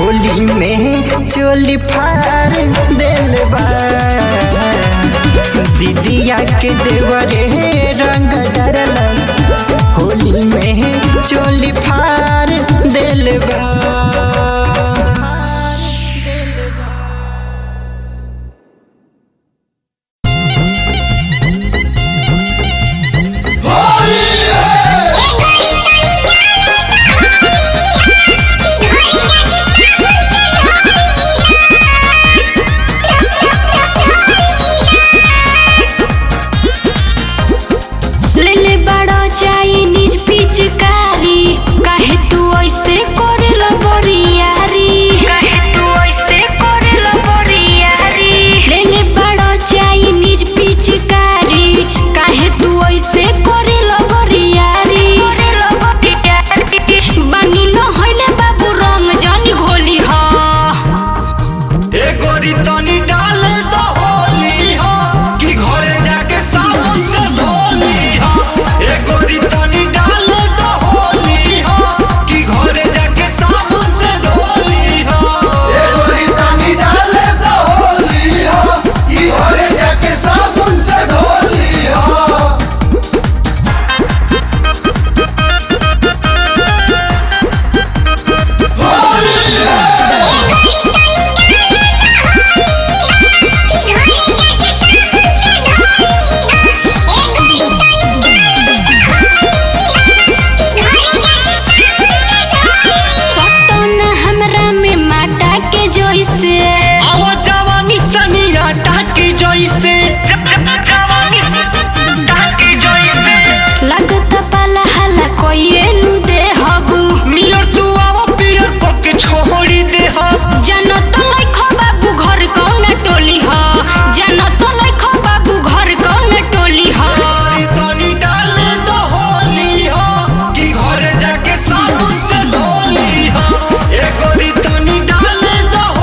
होली में चोली फार दिल बा दीदिया के देवरे रंग डरल होली में चोली फार दिल बा।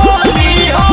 होली हो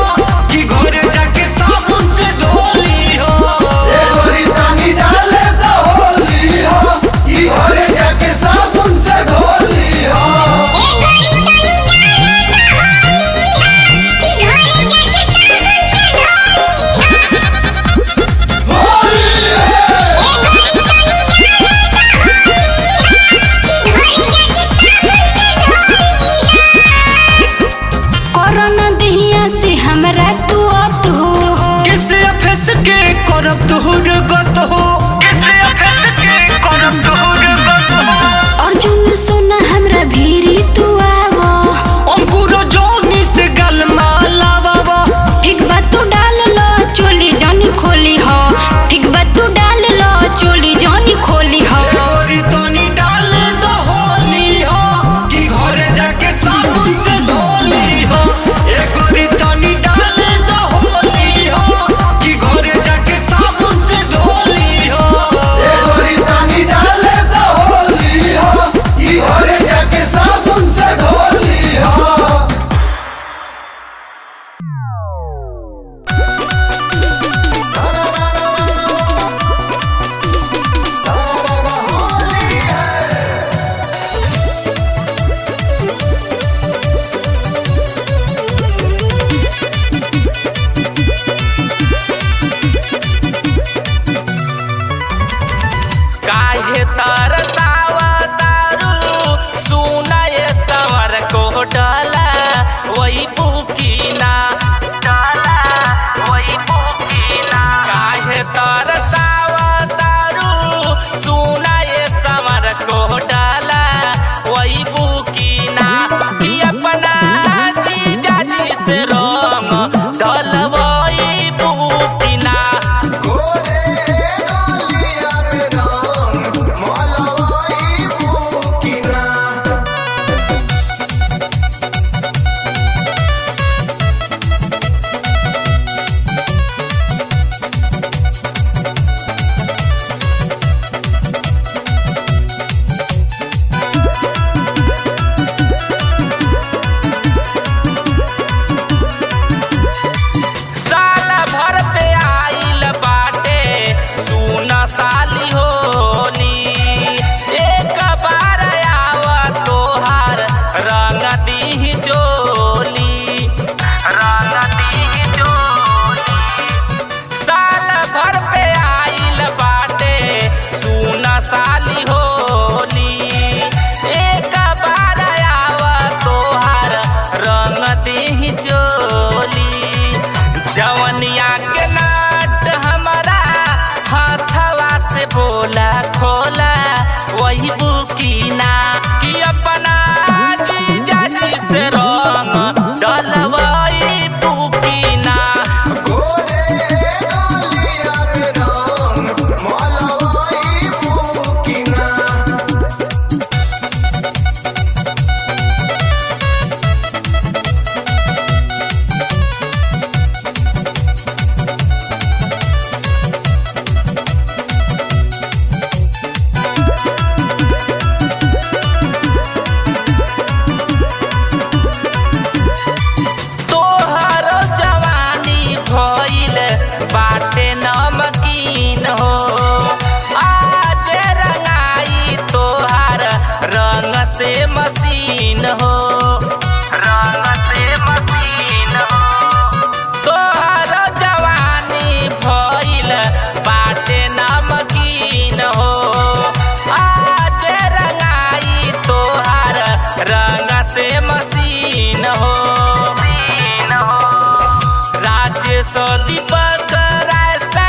के सदी पकड़ा से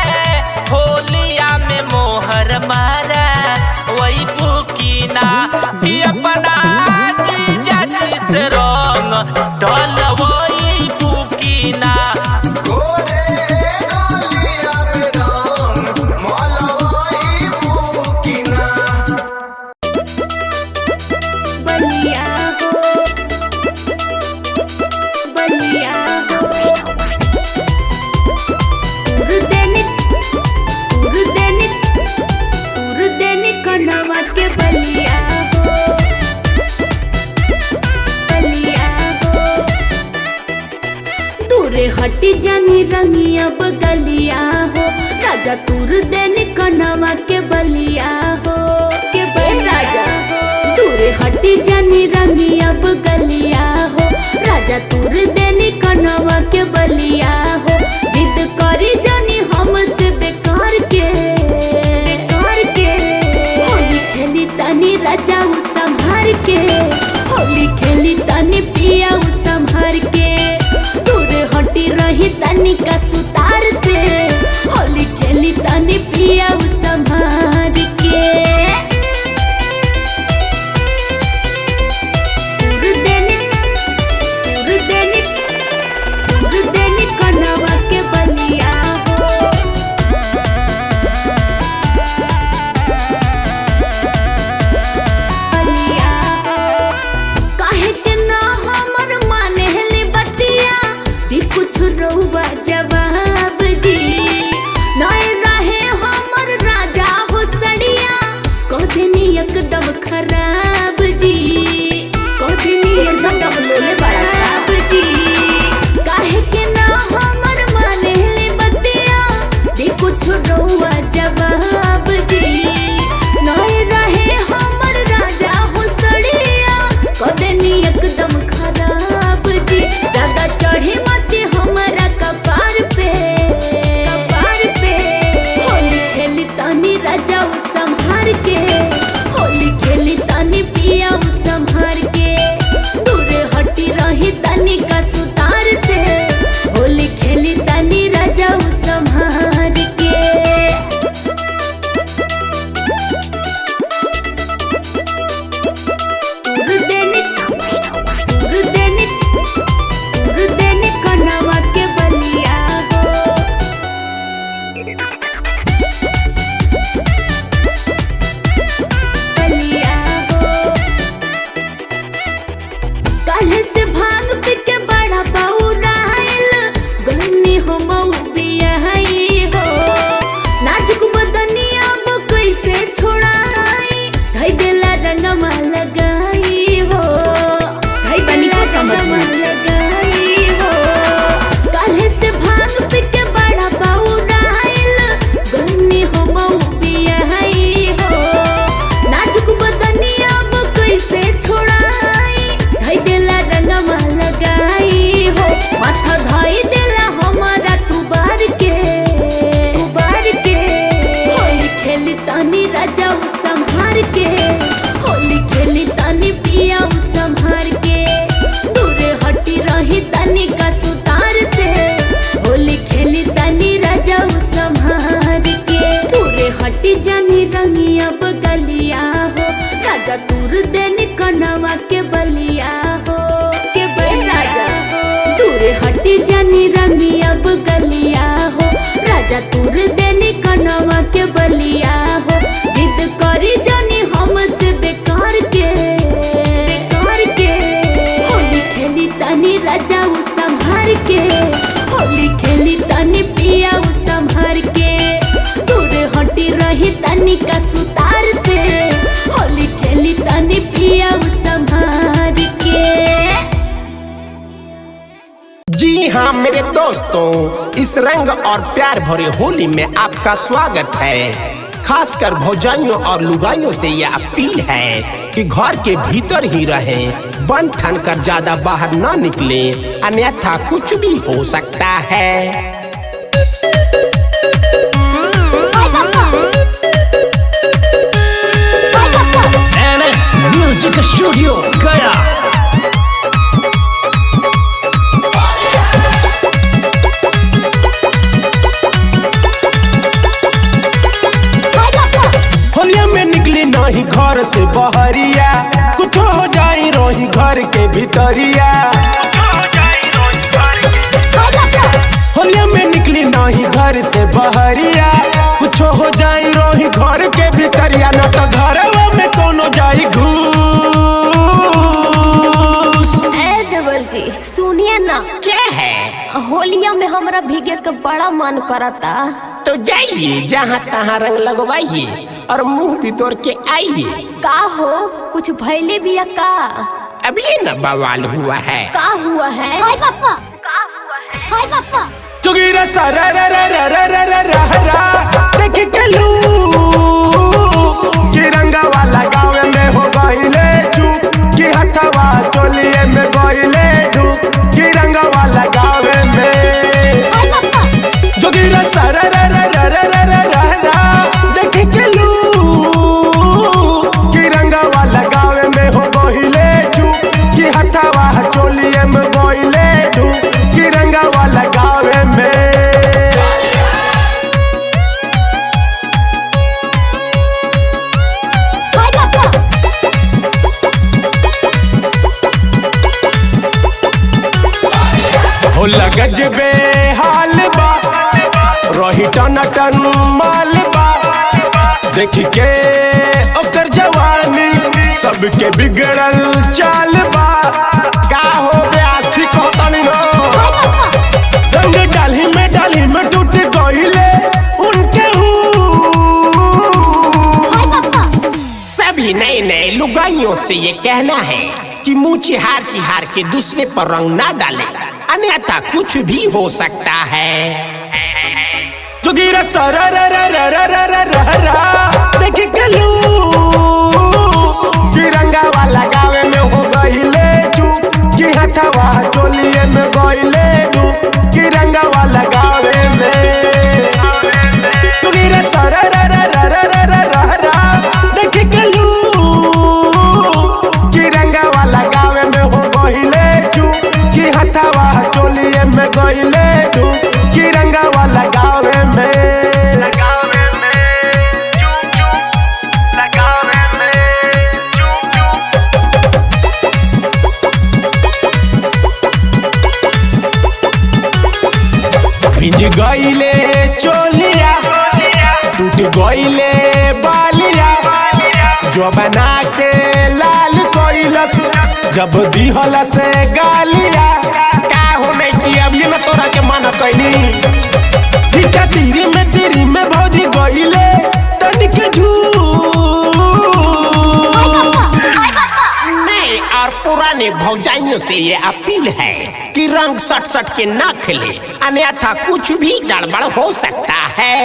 होलिया में मोहर मारा वही बुकीना कि अपना जीजा जी से रंग डल वही बुकीना हटी जानी रंगिया बगलिया हो राजा तुर देनी कनवा के बलिया हो के राजा दूरे हटी जानी रंगिया बगलिया हो राजा तुर देनी कनवा के बलिया हो जिद करी जानी हमसे बेकार के होली खेली तनी राजा उ संभार के होली खेली तनी पिया उ संभार के हटी रही तनी का सुतार से होली खेली तनी पिया उ संभार के कनवा के बलिया हो बलिया काहे के ना हमर माने हली बतिया कुछ रउआ जवाब जी नए रहे हमर राजा हो सड़िया कदनी एकदम खराब जी कदनी एकदम लोले बड़ा खराब जी काहे के ना हमर माने ले बतिया दे कुछ रउआ जवाब जी नए रहे हमर राजा हो सड़िया कदनी एकदम खराब जी ज्यादा चढ़ी हमरा कपार पे होली खेली तनी राजा उ संभार के होली खेली तनी पिया उ संभार के दूरे हटी रही तनी का सुतार से होली खेली तनी राजा उ संभार के कनवा के बलिया हो बलिया हो काल्हे से भांग पी के बड़ा बौराइल गन्नी हो मऊ बियाई हो नाजुक बदनिया वो कैसे छोड़ाई धई देला रंगमा लगाई हो धई बनी को समझ में माथा धाई देला हमारा तू बार के होली खेली तनी राजा उ संभार के होली खेली तनी पिया उ संभार के दूरे हटी रही तनी का सुतार से होली खेली तनी राजा उ संभार के दूरे हटी जानी रंगिया बगलिया हो राजा तुर देनी कनवा के बलिया हो के राजा दूरे हटी जानी रंगिया बगलिया हो राजा तुर देनी कनवा के बलिया हो जिद करी जानी हमसे बेकार के होली खेली तनी राजा उ संभार के होली खेली तनी पिया उ संभार के दूरे हटी रही तनी का सुतार से होली खेली तनी पिया उ संभार के। जी हाँ मेरे दोस्तों, इस रंग और प्यार भरे होली में आपका स्वागत है। खासकर भौजाइयों और लुगाइयों से यह अपील है कि घर के भीतर ही रहें, बन ठन कर ज्यादा बाहर न निकले, अन्यथा कुछ भी हो सकता है। म्यूजिक स्टूडियो गया। बहरिया, कुछ हो जाई रोही घर के भीतरिया। होलिया में निकली नहीं घर से बहरिया, कुछ हो जाई रोही घर के भीतरिया। न तो घरवा में कोनो जाई घूस। देवर जी सुनिए ना, क्या है? होलिया में हमरा भीगे के बड़ा मन करता। तो जाइए जहाँ तहाँ रंग लगवाइए और मुंह भी तोड़ के आइए। का हो कुछ भैले भी या का? अभी न बवाल हुआ है। का हुआ है? हाय पापा, का हुआ है? हाय पापा। चुगीरा सारा रा रा रा रा रा रा रा रा देख के लू कि रंगा वाला गाँव में हो गईले चुप, कि हथवा चोलिए में गईले डूब, कि रंगा वाला गाँव में। चुगीरा सारा रा रा रा रा रा रा रा रा देख के लू कि रंगा वाला गाँव में हो गईले चुप, कि हथवा चोलिए में गईले डूब, कि रंगा वाला गाँव में। होला गजबे हाल बा, रही टन टन माल बा, देख के ओकर जवानी सबके बिगड़ल चाल बा। का हो ब्याह ठीक होता नहीं हो, रंग डाली में टूट गईले उनके सभी नए नए लुगाइयों से ये कहना है कि मुँह चिहार के दूसरे पर रंग ना डाले, अन्यथा कुछ भी हो सकता है। चुगीरा सारा रा रा रा रा रा रा रा रा देख के लू कि रंगा वाला गाँव में हो गईले चुप, कि हथवा चोलिए में गईले डूब, कि रंगा वाला गाँव में। चुगीरा सारा रा रा रा रा रा रा रा रा देख के लू कि रंगा वाला गाँव में हो गईले चुप, कि हथवा चोलिए में गईले डूब, कि रंगा वाला गाँव में। भिज गईले चोलिया, टूट गईले बालिया, जो बना के लाल कोइलस जब दिहला से गालिया। का हो नहीं कि अब ये न तोरा के माना कैनी। जीजा तीरी में भौजी गईले तनिक नए और पुराने भौजाइयों से ये अपील है कि रंग सट के ना खेले, अन्यथा कुछ भी गड़बड़ हो सकता है।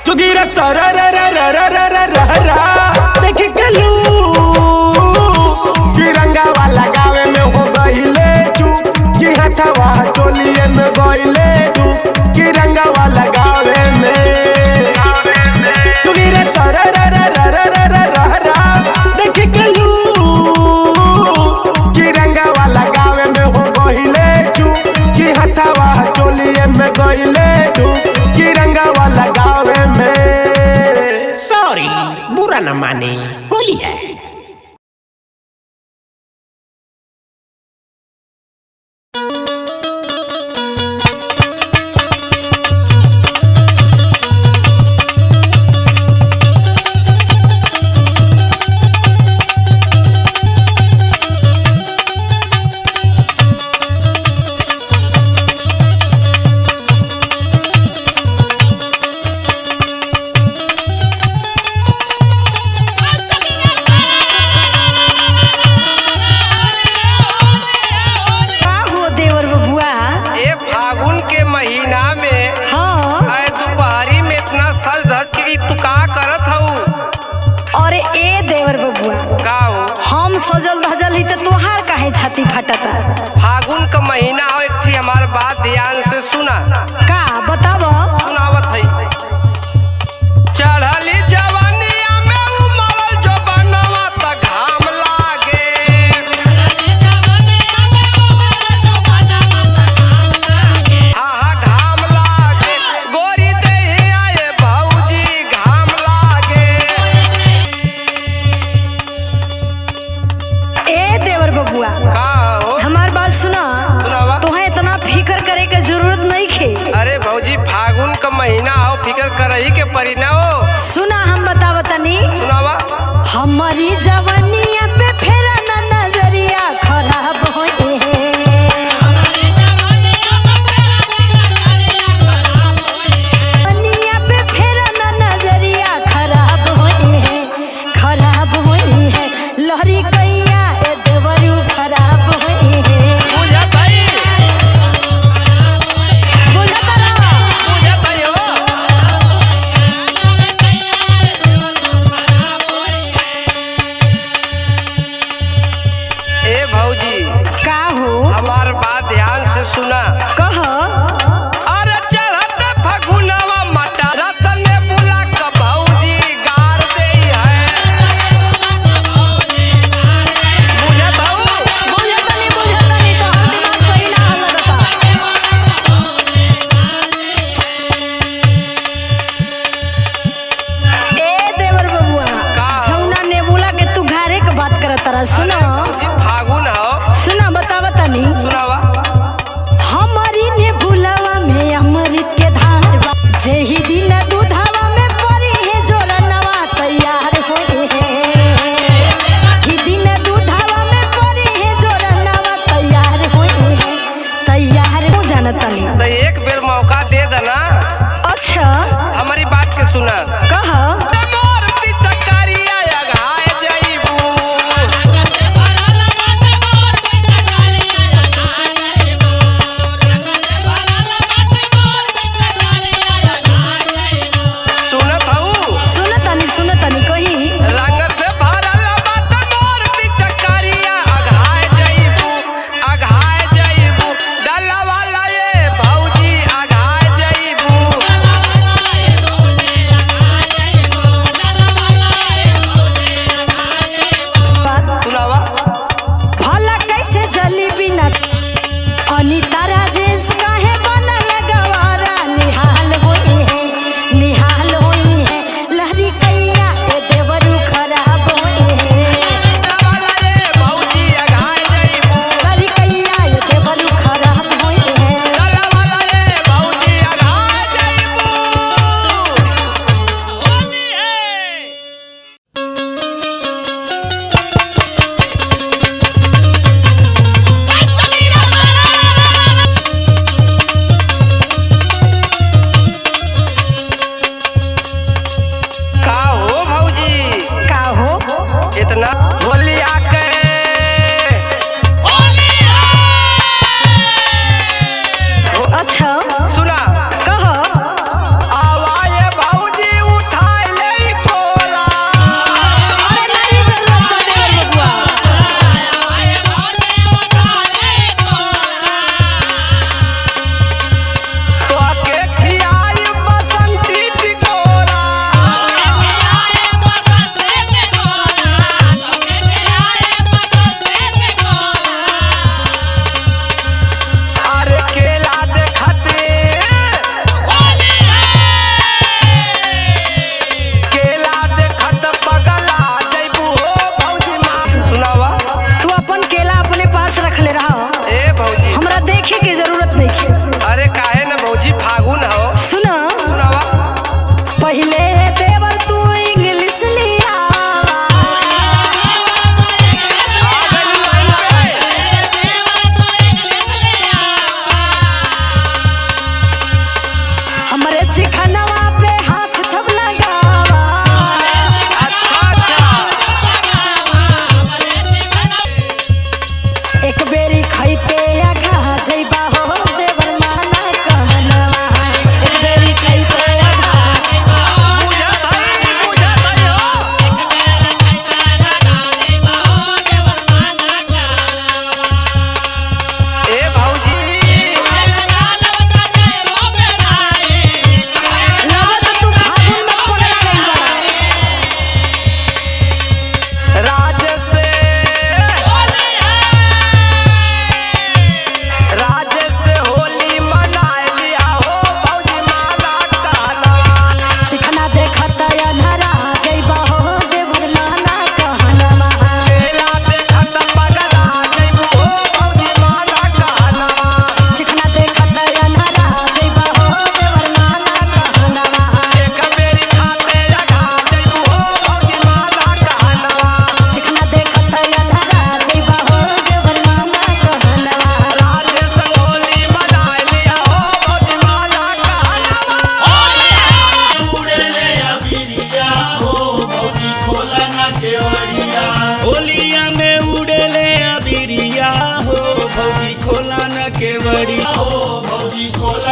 चुगीरा सारा रा रा रा रा रा रा रा रा देख के लू कि रंगा वाला गाँव में हो गईले चुप, कि हथवा चोलिए में गईले डूब, कि रंगा वाला गाँव में। चुगीरा सारा रा रा रा रा रा रा रा रा देख के लू कि रंगा वाला गाँव में हो गईले चुप, कि हथवा चोलिए में गईले डूब, कि रंगा वाला गाँव में। सॉरी, बुरा न माने, होली है। छाती फटता। फागुन का महीना हो, एक थी हमारे बात ध्यान से सुना। का बताब? सुनावत है। चढ़ली जवानिया में उमड़ल जो बनवा त घाम लागे। हाँ हाँ घाम लागे, गोरी देही आए भौजी घाम लागे। करही के परी ना हो। सुना हम बतावतनी सुनावा। हमारी जवानिया पे फेरा ना नजरिया खराब होए जवानिया पे फेरा ना नजरिया खराब होए लहरी कैया ए देवरू खराब होए पूजा भाई बोला करो पूजा भाई हो।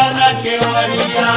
खोला न केवड़िया।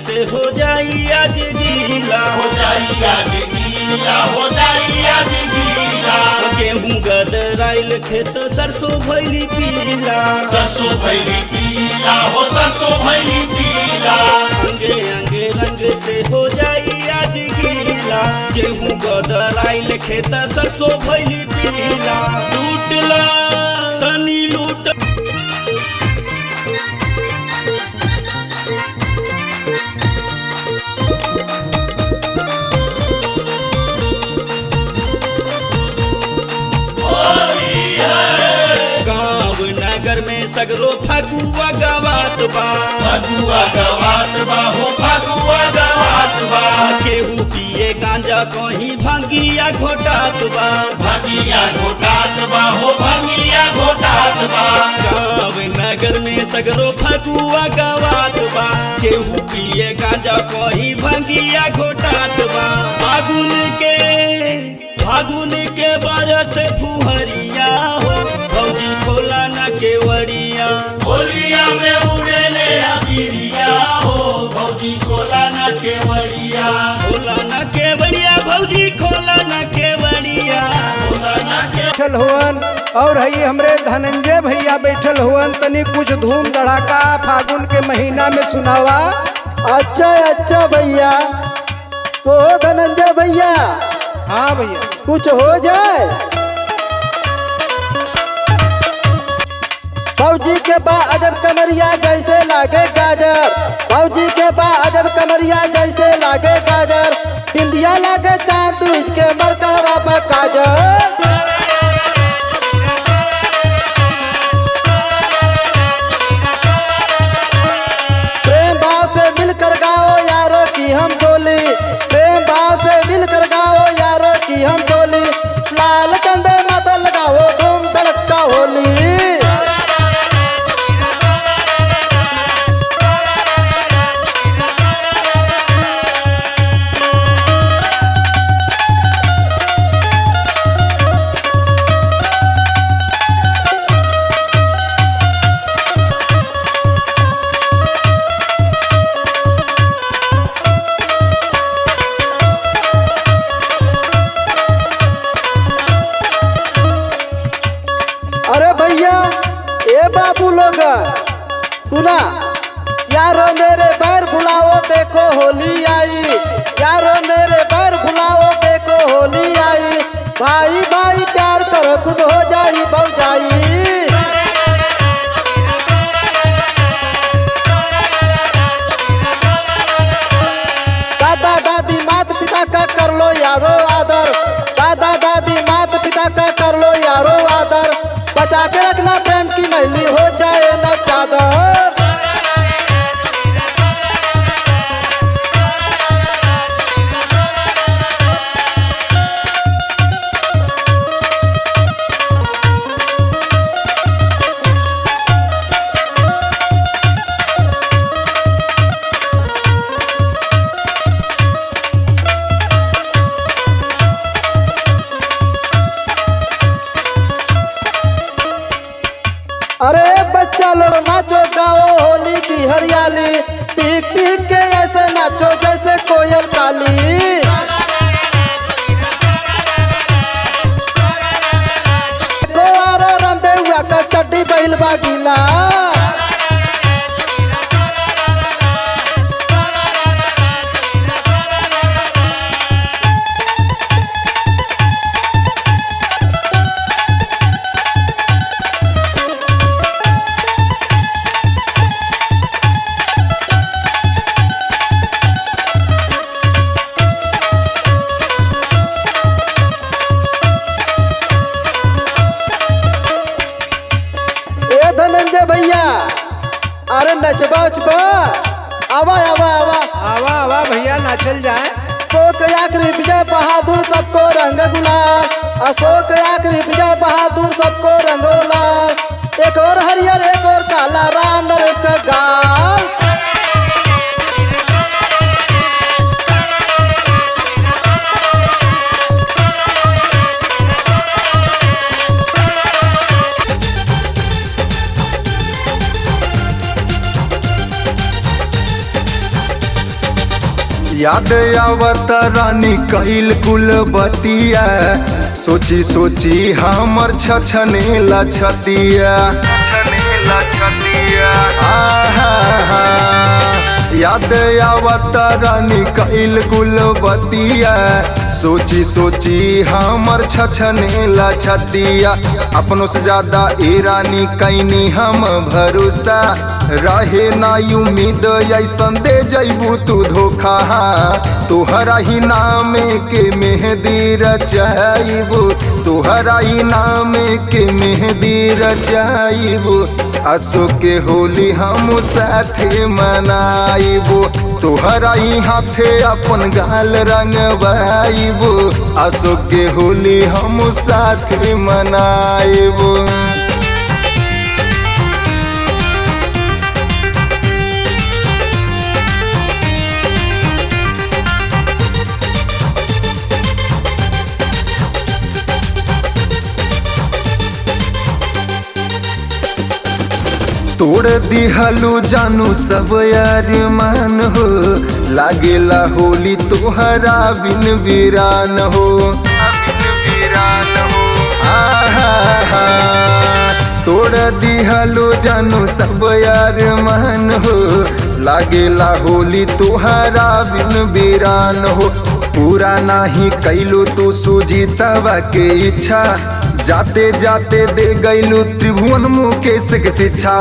से हो जाई आज गीला, हो जाई आज गीला, हो जाई आज गीला। गेहूं गदराइल खेत सरसों भइली पीला, सरसों भइली पीला, हो सरसों भइली पीला। अंगे अंगे रंग से हो जाई आज गीला, गेहूं गदराइल खेत सरसों भइली पीला। लूटला तनी लूट नगर में सगरो फगुआ गवात बा, फगुआ गवात बा, हो फगुआ गवात बा। केहू पिए गांजा कहीं भंगिया घोटात बा, भंगिया घोटात बा, हो भंगिया घोटात बा। गाँव नगर में सगरो फगुआ गवात बा, केहू पिए गांजा कहीं भंगिया घोटात बा। फागुन के बरस फुहरिया हो, भौजी खोला न केवड़िया। होलिया में उड़ेले अबीरिया हो, भौजी खोला न केवड़िया। खोला न केवड़िया भौजी खोला न केवड़िया। खोला न के बैठल हुवन और हई हमरे धनंजय भैया बैठल हुवन, तनी कुछ धूम धड़ाका फागुन के महीना में सुनावा। अच्छा भैया, तो धनंजय भैया। हाँ भैया, कुछ हो जाए। फौजी के बा अजब कमरिया जैसे लागे गाजर, फौजी के बा अजब कमरिया जैसे लागे गाजर। बिंदिया लागे चांद इसके मरकावा बा काजर। प्रेम भाव से मिलकर गाओ यारों की हम बोली, प्रेम भाव से मिलकर गाओ यारों की हम बोली। लाल कंधे माता लगाओ धूम धड़का होली। अरे भैया ए बाबू लोग सुना, यारो मेरे पैर बुलाओ देखो होली आई, यारो मेरे पैर बुलाओ देखो होली आई। भाई भाई प्यार करो खुद हो जाई भौजाई। दादा दादी माता पिता का कर लो यारो आदर, दादा दादी माता पिता का कर लो यारो आदर। बचा के रखना प्रेम की मैली हो जाए न चादर। अरे बच्चा लोग नाचो गाओ होली की हरियाली, पीक पीक के ऐसे नाचो जैसे कोयल काली। गोवारो रामदेव का चड्डी बैल बागीला। विजय बहादुर सबको रंग गुलाल, अशोक आखिरी विजय बहादुर सबको रंग गुलाल। एक और हरियर एक और काला राम नरेश का गाल। याद आवत रानी कैल कुल बतिया, सोची सोची हमर छछनेला छतिया। याद आवत रानी कैल कुल बतिया, सोची सोची हमर छछनेला छतिया। अपनों से ज्यादा ए रानी कैनी हम भरोसा, रहे ना उम्मीद ऐसन दे जैबू तू धोखा। तोहरा ही नाम के मेहंदी रचाइबू, तोहरा ही नाम के मेहंदी रचाइबू। अशोक के होली हम साथे मनाइबू, तोहरा ही हाथे अपन गाल रंगवाइबू। अशोक के होली हम साथे मनाइबू। तोड़ दिहलू जानू सब यार मान हो, लागेला होली तोहरा बिन वीरान हो। तोड़ दिहलू जानू सब यार मान हो, लागेला होली तोहरा बिन वीरान हो। पूरा नाही कैलू तू सुजीतवा के इच्छा, जाते जाते दे गैलू त्रिभुवन मुकेश के शिक्षा।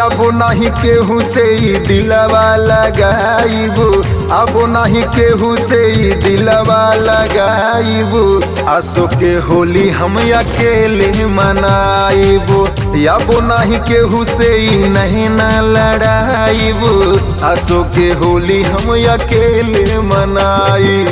अब नहीं केहू से दिलवा लगाइबू, अब नहीं केहू से दिलवा लगाइबू। अशोक के होली हम अकेले मनाइबू, अब नहीं केहू से नहीं न लड़ाइबू। अशोक के होली हम अकेले मनाई।